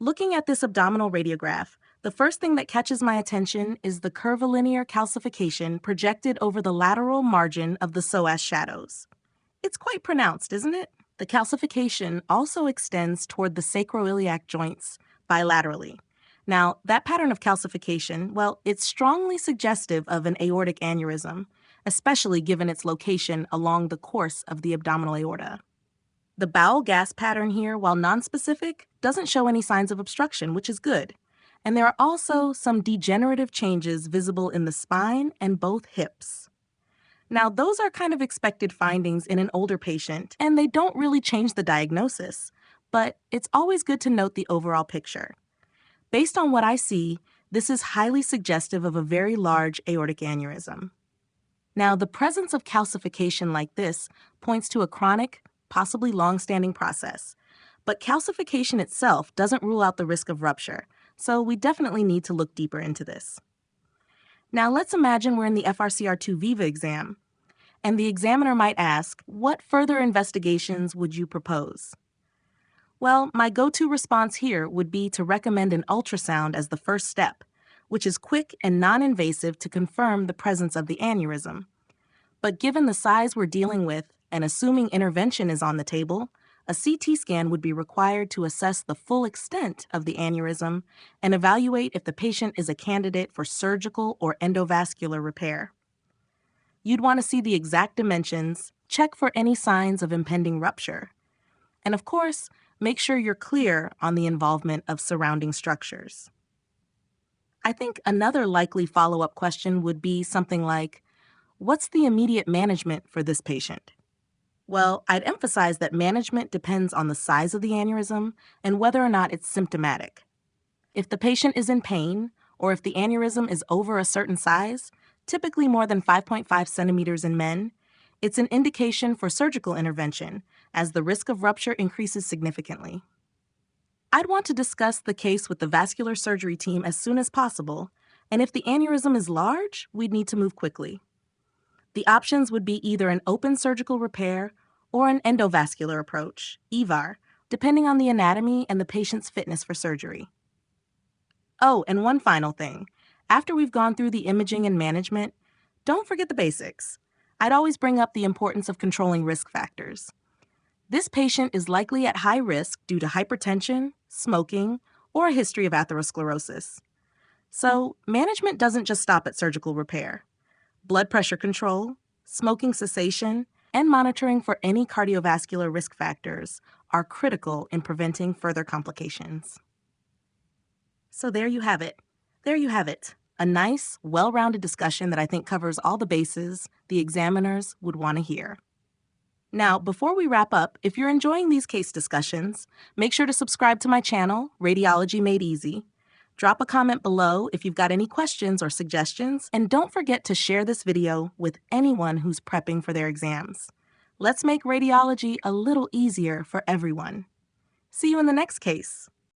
Looking at this abdominal radiograph, the first thing that catches my attention is the curvilinear calcification projected over the lateral margin of the psoas shadows. It's quite pronounced, isn't it? The calcification also extends toward the sacroiliac joints bilaterally. Now, that pattern of calcification, well, it's strongly suggestive of an aortic aneurysm, especially given its location along the course of the abdominal aorta. The bowel gas pattern here, while nonspecific, doesn't show any signs of obstruction, which is good. And there are also some degenerative changes visible in the spine and both hips. Now, those are kind of expected findings in an older patient, and they don't really change the diagnosis, but it's always good to note the overall picture. Based on what I see, this is highly suggestive of a very large aortic aneurysm. Now, the presence of calcification like this points to a chronic, possibly long-standing process, but calcification itself doesn't rule out the risk of rupture, so we definitely need to look deeper into this. Now, let's imagine we're in the FRCR2 Viva exam, and the examiner might ask, what further investigations would you propose? Well, my go-to response here would be to recommend an ultrasound as the first step, which is quick and non-invasive to confirm the presence of the aneurysm. But given the size we're dealing with, and assuming intervention is on the table, a CT scan would be required to assess the full extent of the aneurysm and evaluate if the patient is a candidate for surgical or endovascular repair. You'd want to see the exact dimensions, check for any signs of impending rupture, and of course, make sure you're clear on the involvement of surrounding structures. I think another likely follow-up question would be something like, what's the immediate management for this patient? Well, I'd emphasize that management depends on the size of the aneurysm and whether or not it's symptomatic. If the patient is in pain, or if the aneurysm is over a certain size, typically more than 5.5 centimeters in men, it's an indication for surgical intervention, as the risk of rupture increases significantly. I'd want to discuss the case with the vascular surgery team as soon as possible, and if the aneurysm is large, we'd need to move quickly. The options would be either an open surgical repair or an endovascular approach, EVAR, depending on the anatomy and the patient's fitness for surgery. Oh, and one final thing. After we've gone through the imaging and management, don't forget the basics. I'd always bring up the importance of controlling risk factors. This patient is likely at high risk due to hypertension, smoking, or a history of atherosclerosis. So, management doesn't just stop at surgical repair. Blood pressure control, smoking cessation, and monitoring for any cardiovascular risk factors are critical in preventing further complications. So there you have it. A nice, well-rounded discussion that I think covers all the bases the examiners would want to hear. Now, before we wrap up, if you're enjoying these case discussions, make sure to subscribe to my channel, Radiology Made Easy. Drop a comment below if you've got any questions or suggestions, and don't forget to share this video with anyone who's prepping for their exams. Let's make radiology a little easier for everyone. See you in the next case.